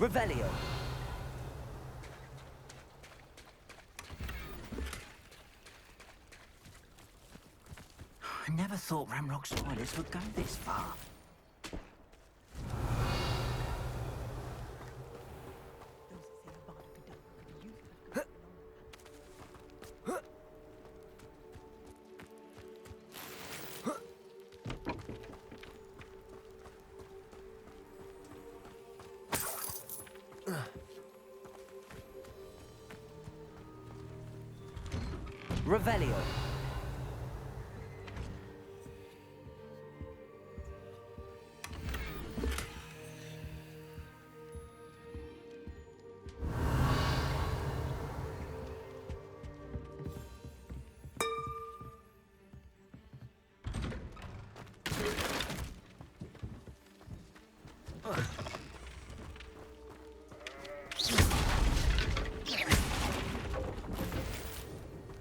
Revelio. I never thought Ramrock's toilets would go this far. Revelio.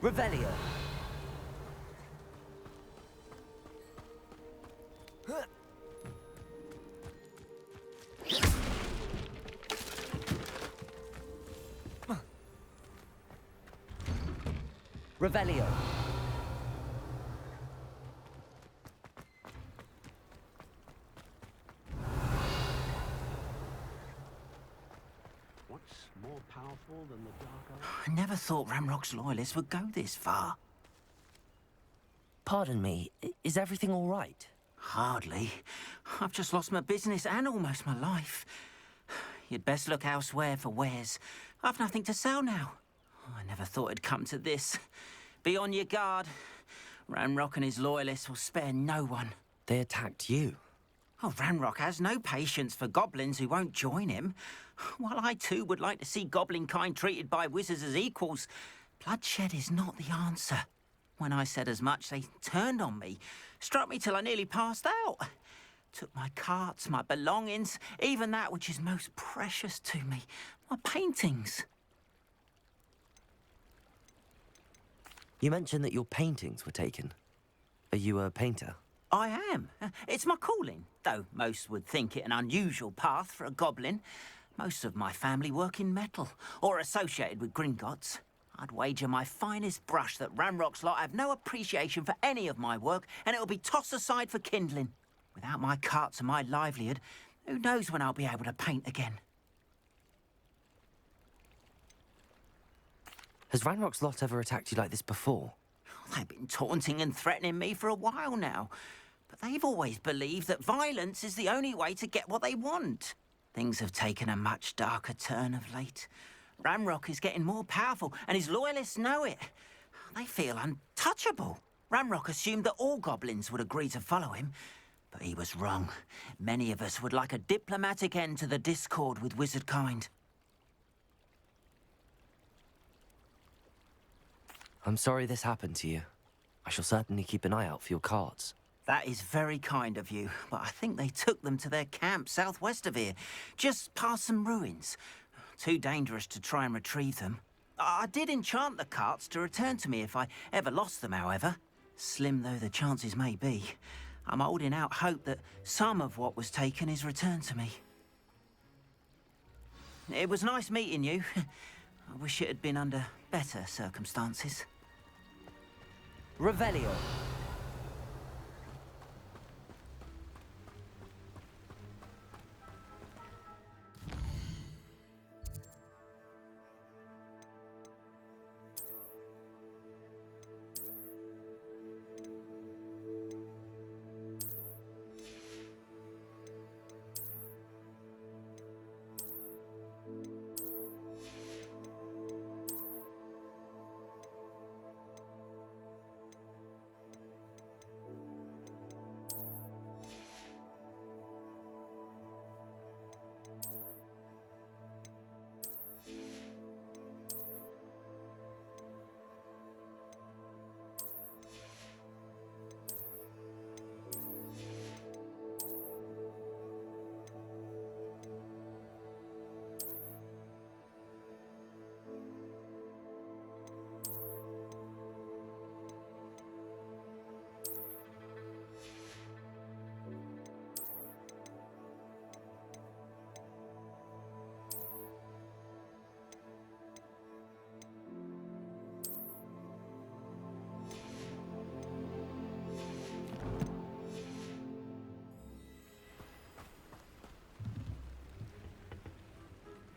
Revelio. Revelio. What's more powerful than the dark arts? I never thought Ramrock's loyalists would go this far. Pardon me, is everything all right? Hardly. I've just lost my business and almost my life. You'd best look elsewhere for wares. I've nothing to sell now. I never thought it'd come to this. Be on your guard. Ranrock and his loyalists will spare no one. They attacked you. Oh, Ranrock has no patience for goblins who won't join him. While I too would like to see goblin kind treated by wizards as equals, bloodshed is not the answer. When I said as much, they turned on me, struck me till I nearly passed out. Took my carts, my belongings, even that which is most precious to me, my paintings. You mentioned that your paintings were taken. Are you a painter? I am. It's my calling, though most would think it an unusual path for a goblin. Most of my family work in metal, or associated with Gringotts. I'd wager my finest brush that Ranrock's lot have no appreciation for any of my work, and it'll be tossed aside for kindling. Without my carts and my livelihood, who knows when I'll be able to paint again? Has Ranrock's lot ever attacked you like this before? They've been taunting and threatening me for a while now, but they've always believed that violence is the only way to get what they want. Things have taken a much darker turn of late. Ranrock is getting more powerful, and his loyalists know it. They feel untouchable. Ranrock assumed that all goblins would agree to follow him, but he was wrong. Many of us would like a diplomatic end to the discord with wizard kind. I'm sorry this happened to you. I shall certainly keep an eye out for your cards. That is very kind of you, but I think they took them to their camp southwest of here, just past some ruins. Too dangerous to try and retrieve them. I did enchant the carts to return to me if I ever lost them, however. Slim though the chances may be, I'm holding out hope that some of what was taken is returned to me. It was nice meeting you. I wish it had been under better circumstances. Revelio.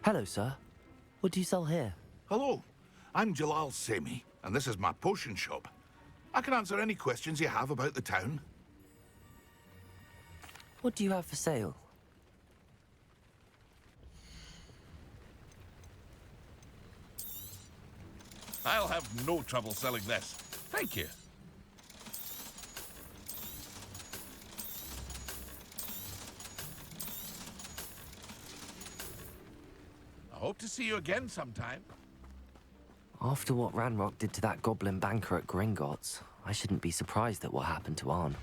Hello, sir. What do you sell here? Hello, I'm Jalal Semi, and this is my potion shop. I can answer any questions you have about the town. What do you have for sale? I'll have no trouble selling this. Thank you. I hope to see you again sometime. After what Ranrock did to that goblin banker at Gringotts, I shouldn't be surprised at what happened to Arn.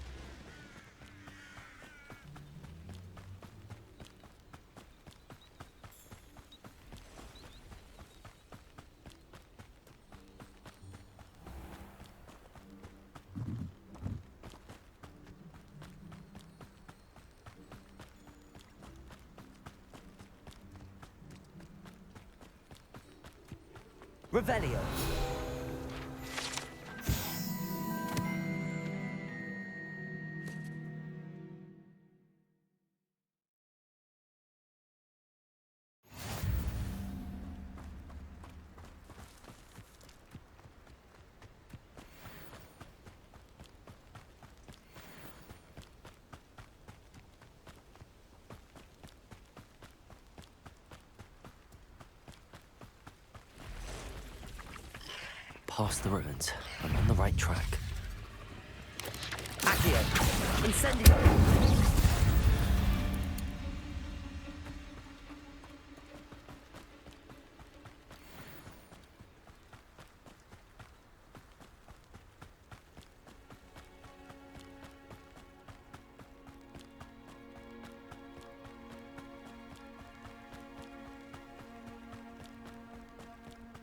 Revelio. Past the ruins. I'm on the right track. Accio! Incendio!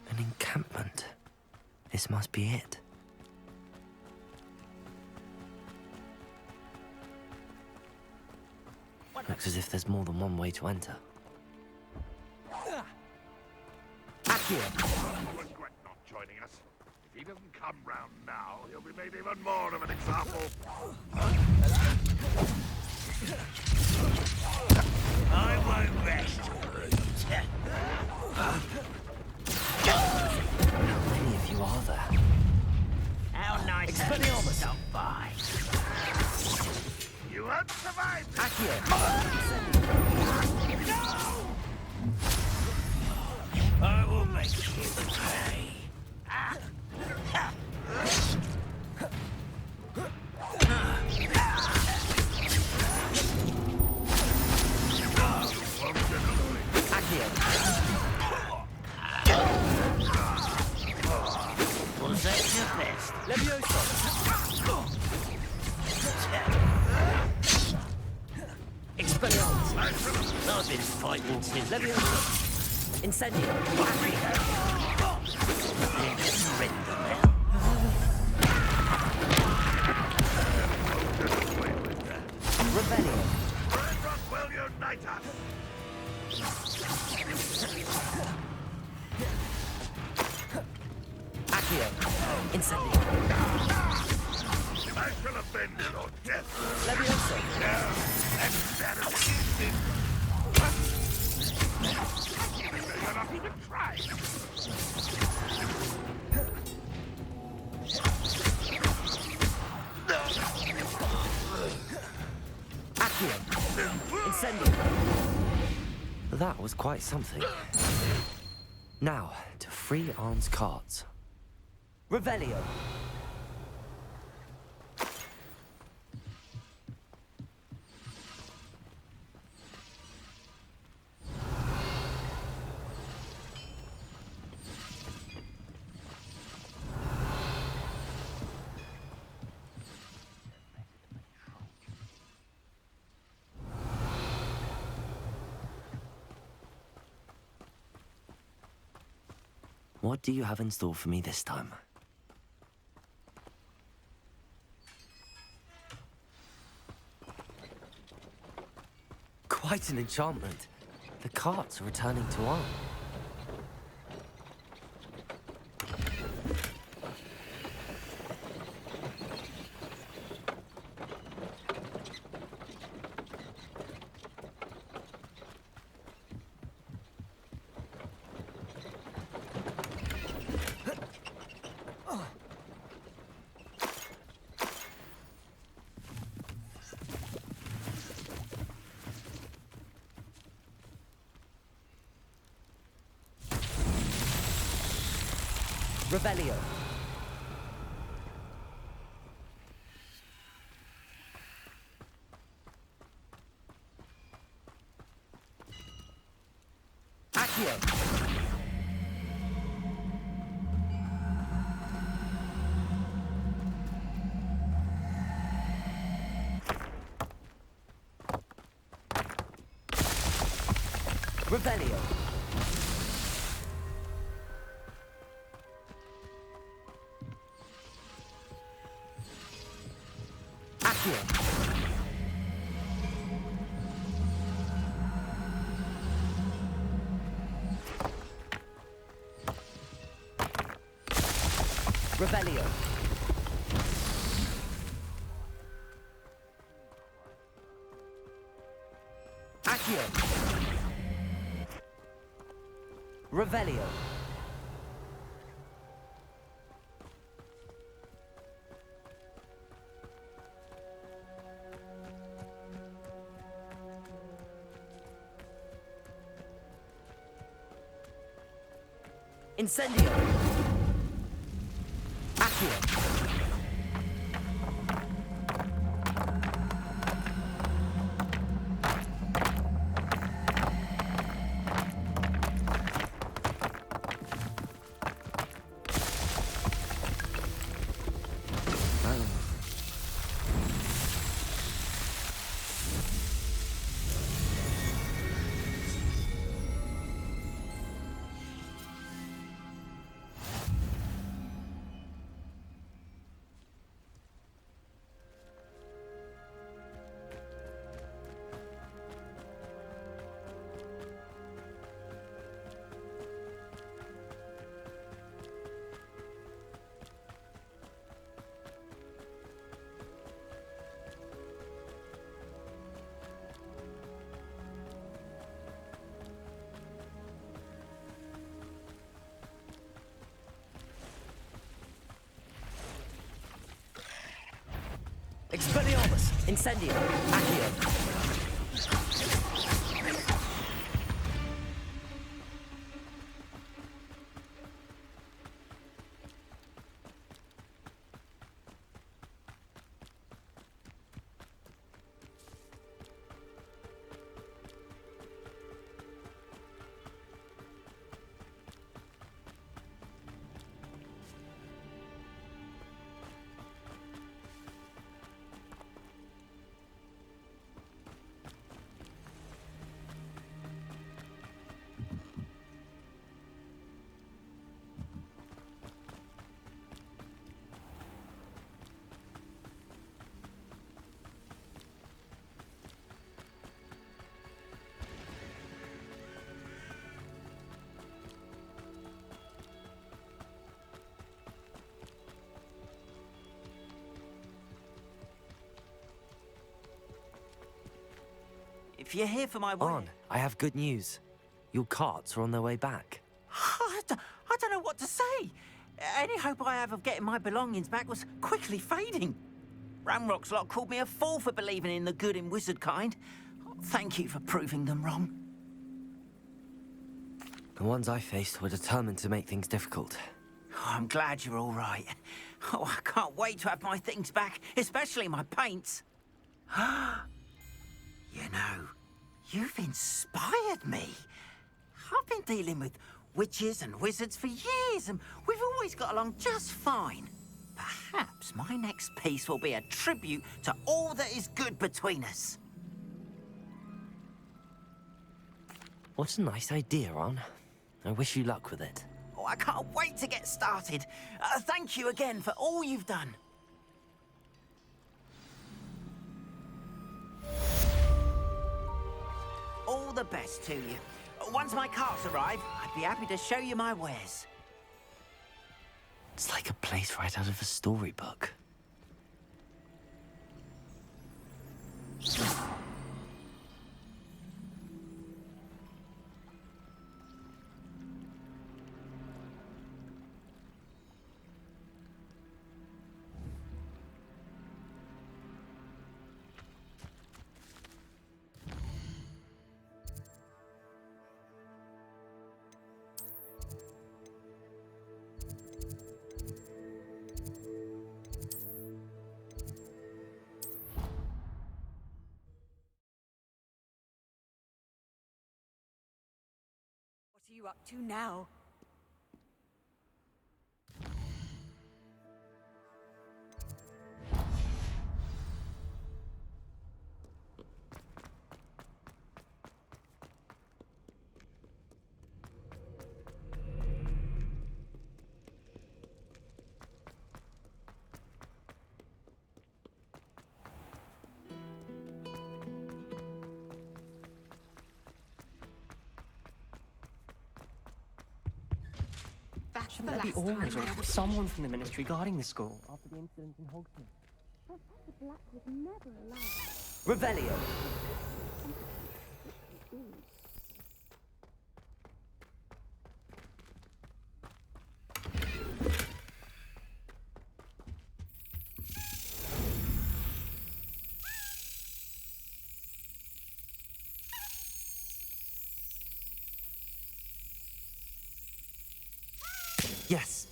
An encampment. This must be it. Looks as if there's more than one way to enter. Accio! I'll regret not joining us. If he doesn't come round now, he'll be made even more of an example. I won't rest. How many of you are there? How nice of you to stop by. You won't survive this. Accio! I will make you pay. Was that your best? Levioso! Expelliarmus! I've been fighting since Levioso! Incendio! surrender now. Revelio! Ranrock will unite us. Accio! Incendio! I shall avenge your death. Levioso! You're not even trying. Accio! Incendio! That was quite something. Now, to free Arn's carts. Revelio! What do you have in store for me this time? Quite an enchantment. The carts are returning to Arn. Revelio. Accio. Revelio. Accio. Revelio. Accio. Revelio. Incendio. Accio. Expelliarmus! Incendio! Accio! If you're here for my On, I have good news. Your carts are on their way back. I don't know what to say. Any hope I have of getting my belongings back was quickly fading. Ramrock's lot called me a fool for believing in the good in wizard kind. Thank you for proving them wrong. The ones I faced were determined to make things difficult. I'm glad you're all right. Oh, I can't wait to have my things back, especially my paints. You know, you've inspired me. I've been dealing with witches and wizards for years, and we've always got along just fine. Perhaps my next piece will be a tribute to all that is good between us. What a nice idea, Ron. I wish you luck with it. Oh, I can't wait to get started. Thank you again for all you've done. All the best to you. Once my carts arrive, I'd be happy to show you my wares. It's like a place right out of a storybook. you up to now? Shouldn't there be always or someone from the ministry guarding the school after the incident in Hogsmeade? Professor Black would never allow that. Revelio. Yes.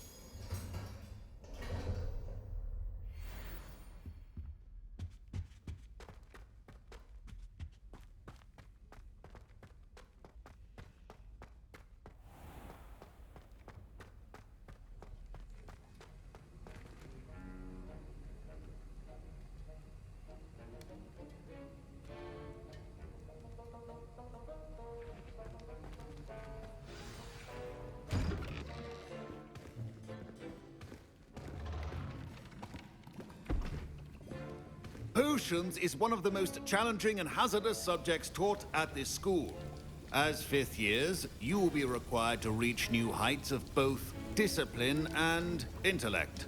Potions is one of the most challenging and hazardous subjects taught at this school. As fifth years, you will be required to reach new heights of both discipline and intellect.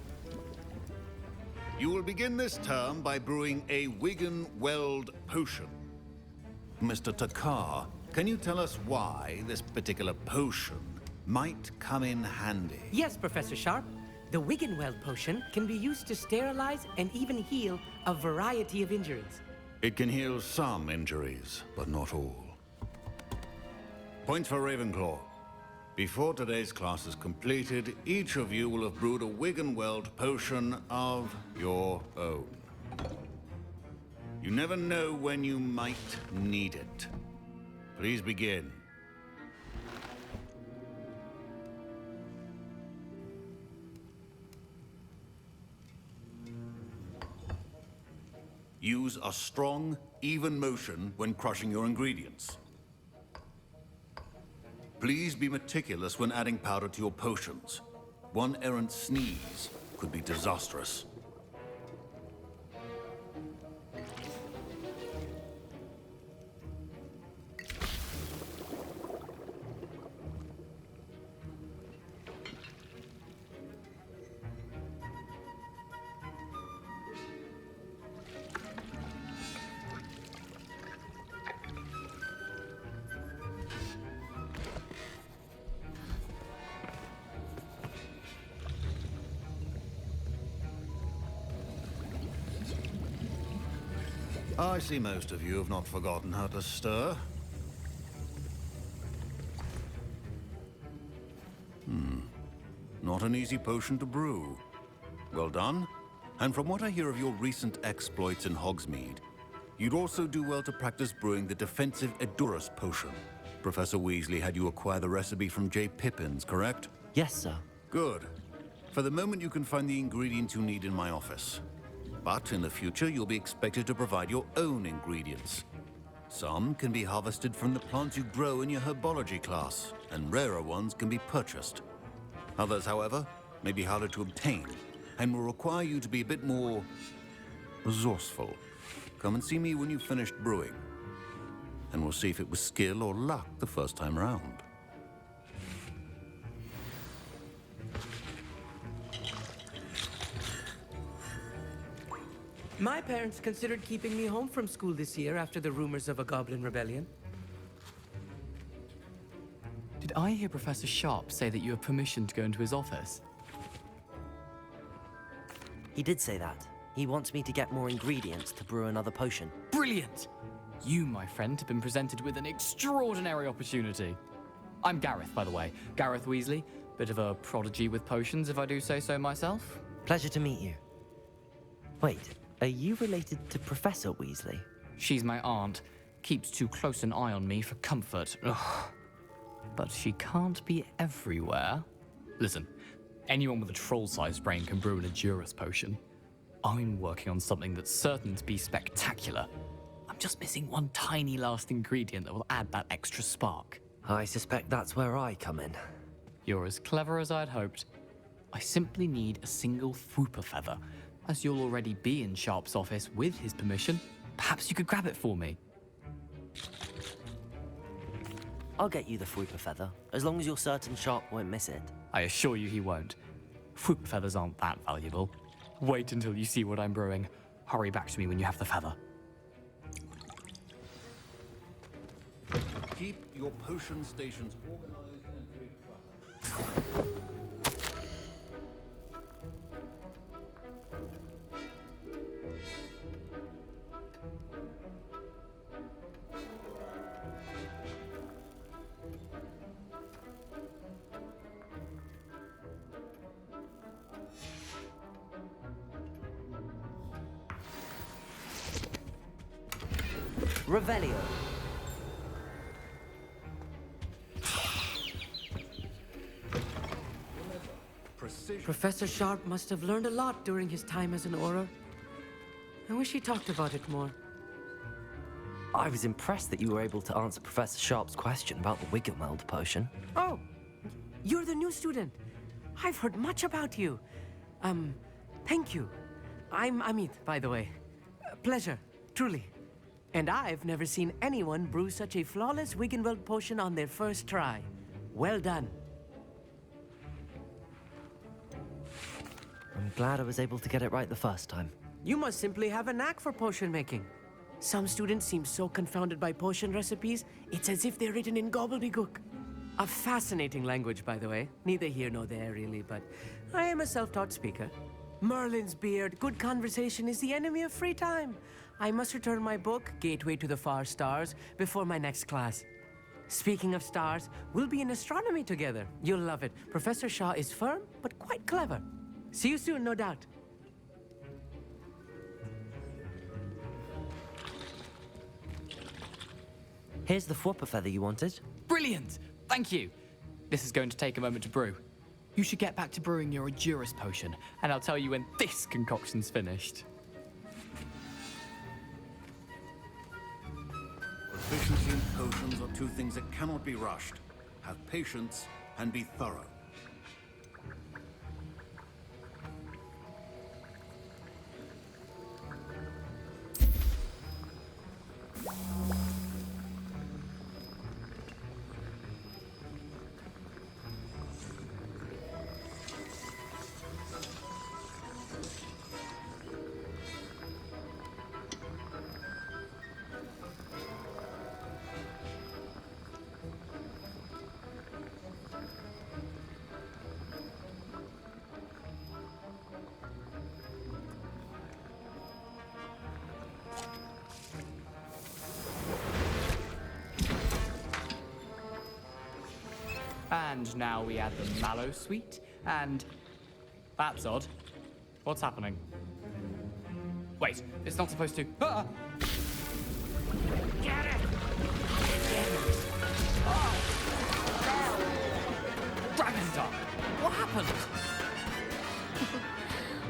You will begin this term by brewing a Wigan-Weld potion. Mr. Takar, can you tell us why this particular potion might come in handy? Yes, Professor Sharp. The Wiggenweld potion can be used to sterilize and even heal a variety of injuries. It can heal some injuries, but not all. Points for Ravenclaw. Before today's class is completed, each of you will have brewed a Wiggenweld potion of your own. You never know when you might need it. Please begin. Use a strong, even motion when crushing your ingredients. Please be meticulous when adding powder to your potions. One errant sneeze could be disastrous. I see most of you have not forgotten how to stir. Not an easy potion to brew. Well done. And from what I hear of your recent exploits in Hogsmeade, you'd also do well to practice brewing the defensive Edurus potion. Professor Weasley had you acquire the recipe from J. Pippins, correct? Yes, sir. Good. For the moment, you can find the ingredients you need in my office. But in the future, you'll be expected to provide your own ingredients. Some can be harvested from the plants you grow in your herbology class, and rarer ones can be purchased. Others, however, may be harder to obtain, and will require you to be a bit more resourceful. Come and see me when you've finished brewing, and we'll see if it was skill or luck the first time round. My parents considered keeping me home from school this year after the rumors of a goblin rebellion. Did I hear Professor Sharp say that you have permission to go into his office? He did say that. He wants me to get more ingredients to brew another potion. Brilliant! You, my friend, have been presented with an extraordinary opportunity. I'm Gareth, by the way. Gareth Weasley. Bit of a prodigy with potions, if I do say so myself. Pleasure to meet you. Wait, are you related to Professor Weasley? She's my aunt. Keeps too close an eye on me for comfort. Ugh. but she can't be everywhere. Listen, anyone with a troll-sized brain can brew an Endurance potion. I'm working on something that's certain to be spectacular. I'm just missing one tiny last ingredient that will add that extra spark. I suspect that's where I come in. You're as clever as I'd hoped. I simply need a single Fwooper feather. As you'll already be in Sharp's office with his permission, perhaps you could grab it for me. I'll get you the Fwooper feather, as long as you're certain Sharp won't miss it. I assure you he won't. Fwooper feathers aren't that valuable. Wait until you see what I'm brewing. Hurry back to me when you have the feather. Keep your potion stations organized and very proper. Revelio. Precision. Professor Sharp must have learned a lot during his time as an Auror. I wish he talked about it more. I was impressed that you were able to answer Professor Sharp's question about the Wiggenweld potion. Oh, you're the new student. I've heard much about you. Thank you. I'm Amit, by the way. Pleasure, truly. And I've never seen anyone brew such a flawless Wiggenweld potion on their first try. Well done. I'm glad I was able to get it right the first time. You must simply have a knack for potion making. Some students seem so confounded by potion recipes, it's as if they're written in gobbledygook. A fascinating language, by the way. Neither here nor there, really, but I am a self-taught speaker. Merlin's beard, good conversation is the enemy of free time. I must return my book, Gateway to the Far Stars, before my next class. Speaking of stars, we'll be in astronomy together. You'll love it. Professor Shaw is firm, but quite clever. See you soon, no doubt. Here's the Fwooper feather you wanted. Brilliant! Thank you. This is going to take a moment to brew. You should get back to brewing your Endurance potion, and I'll tell you when this concoction's finished. Proficiency and potions are two things that cannot be rushed. Have patience and be thorough. And now we add the mallow sweet, and... That's odd. What's happening? Wait, it's not supposed to... Ah! Get it! Oh! Dragon Star! What happened?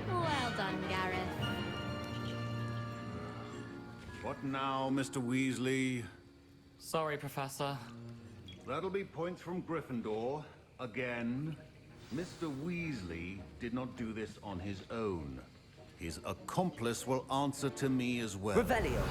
Well done, Gareth. What now, Mr. Weasley? Sorry, Professor. That'll be points from Gryffindor. Again. Mr. Weasley did not do this on his own. His accomplice will answer to me as well. Revelio.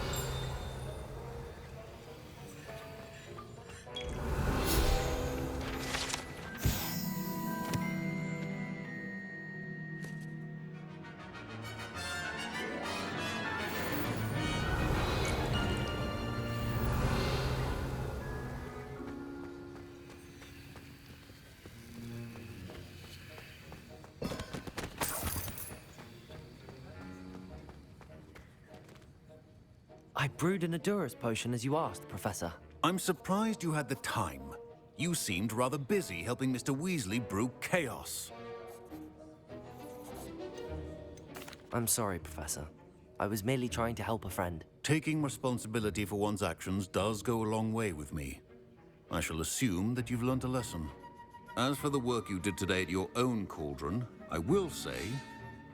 I brewed an Endurance potion as you asked, Professor. I'm surprised you had the time. You seemed rather busy helping Mr. Weasley brew chaos. I'm sorry, Professor. I was merely trying to help a friend. Taking responsibility for one's actions does go a long way with me. I shall assume that you've learnt a lesson. As for the work you did today at your own cauldron, I will say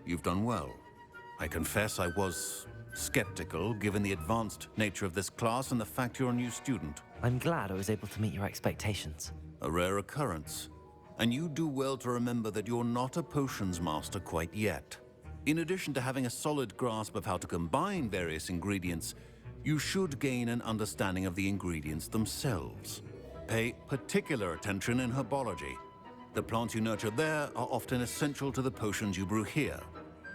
you've done well. I confess I was skeptical, given the advanced nature of this class and the fact you're a new student. I'm glad I was able to meet your expectations. A rare occurrence. And you do well to remember that you're not a potions master quite yet. In addition to having a solid grasp of how to combine various ingredients, you should gain an understanding of the ingredients themselves. Pay particular attention in herbology. The plants you nurture there are often essential to the potions you brew here.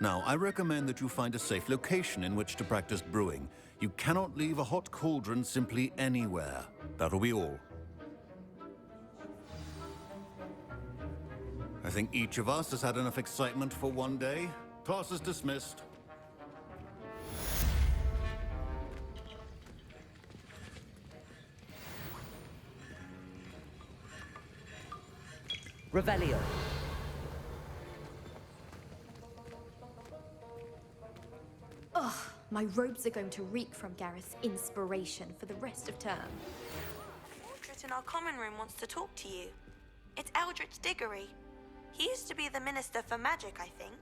Now, I recommend that you find a safe location in which to practice brewing. You cannot leave a hot cauldron simply anywhere. That'll be all. I think each of us has had enough excitement for one day. Class is dismissed. Revelio. Ugh, my robes are going to reek from Gareth's inspiration for the rest of term. Portrait in our common room wants to talk to you. It's Eldritch Diggory. He used to be the Minister for Magic, I think.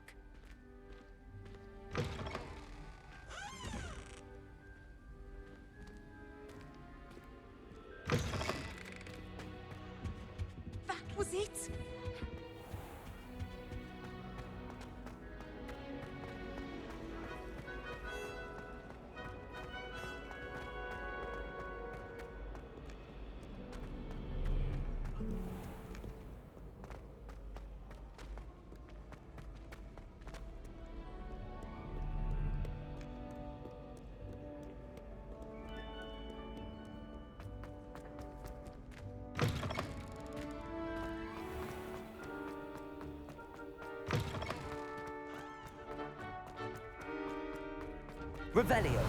That was it? Revelio.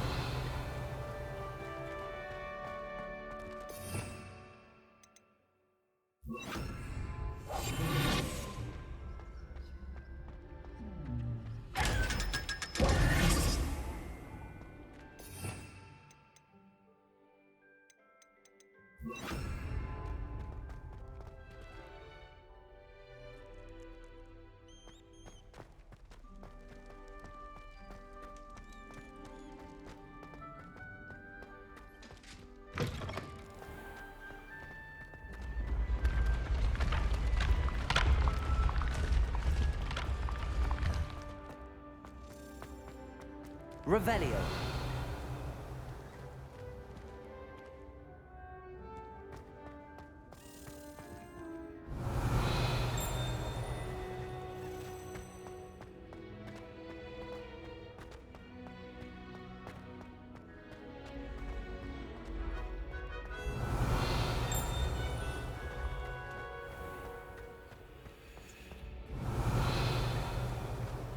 Revelio.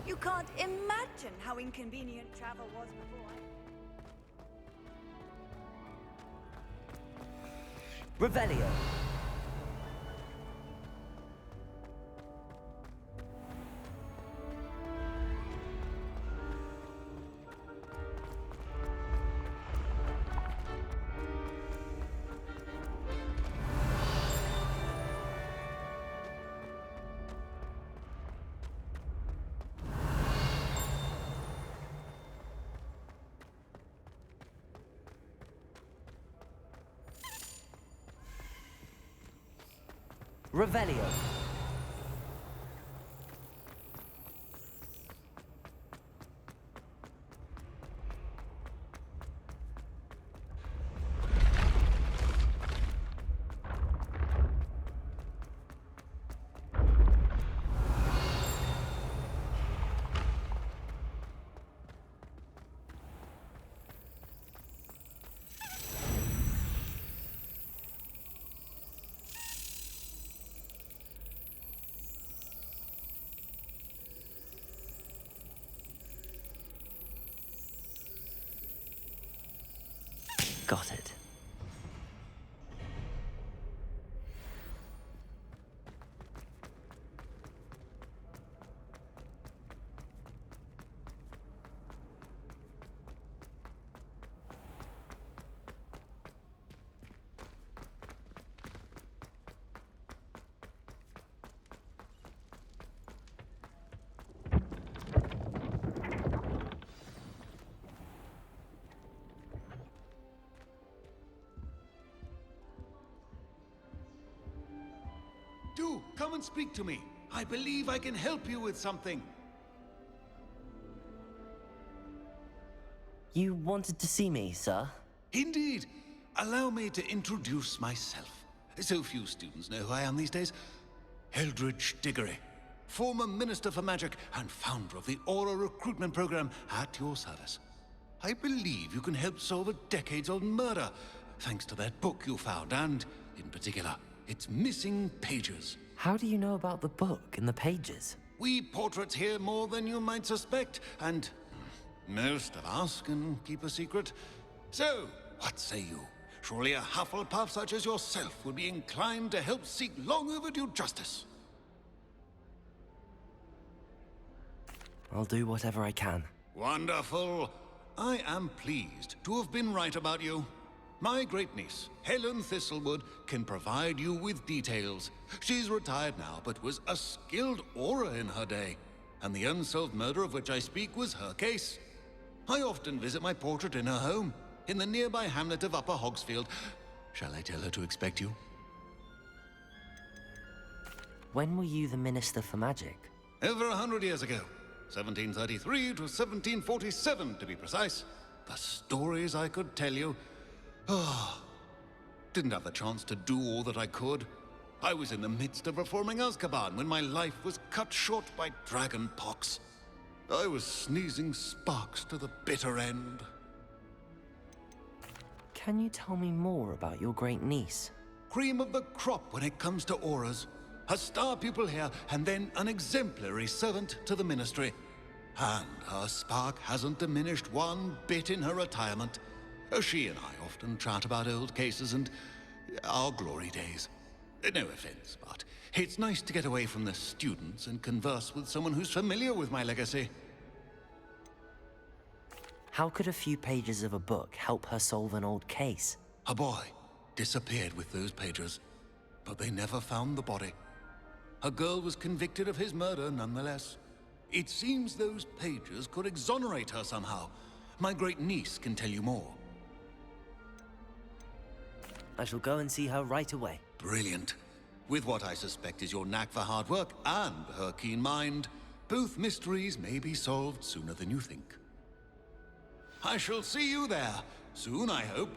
You can't imagine how inconvenient travel was before. Revelio. Revelio. Got it. come and speak to me. I believe I can help you with something. You wanted to see me, sir? Indeed. Allow me to introduce myself. So few students know who I am these days. Eldridge Diggory, former Minister for Magic and founder of the Aura recruitment program, at your service. I believe you can help solve a decades-old murder, thanks to that book you found, and, in particular, its missing pages. How do you know about the book and the pages? We portraits hear more than you might suspect, and most of us can keep a secret. So, what say you? Surely a Hufflepuff such as yourself would be inclined to help seek long overdue justice. I'll do whatever I can. Wonderful. I am pleased to have been right about you. My great-niece, Helen Thistlewood, can provide you with details. She's retired now, but was a skilled aura in her day. And the unsolved murder of which I speak was her case. I often visit my portrait in her home, in the nearby hamlet of Upper Hogsfield. Shall I tell her to expect you? When were you the Minister for Magic? Over 100 years ago. 1733 to 1747, to be precise. The stories I could tell you. Oh, didn't have the chance to do all that I could. I was in the midst of reforming Azkaban when my life was cut short by dragon pox. I was sneezing sparks to the bitter end. Can you tell me more about your great niece? Cream of the crop when it comes to auras. A star pupil here, and then an exemplary servant to the ministry. And her spark hasn't diminished one bit in her retirement. She and I often chat about old cases and our glory days. No offense, but it's nice to get away from the students and converse with someone who's familiar with my legacy. How could a few pages of a book help her solve an old case? A boy disappeared with those pages, but they never found the body. A girl was convicted of his murder nonetheless. It seems those pages could exonerate her somehow. My great niece can tell you more. I shall go and see her right away. Brilliant. With what I suspect is your knack for hard work and her keen mind, both mysteries may be solved sooner than you think. I shall see you there, soon I hope.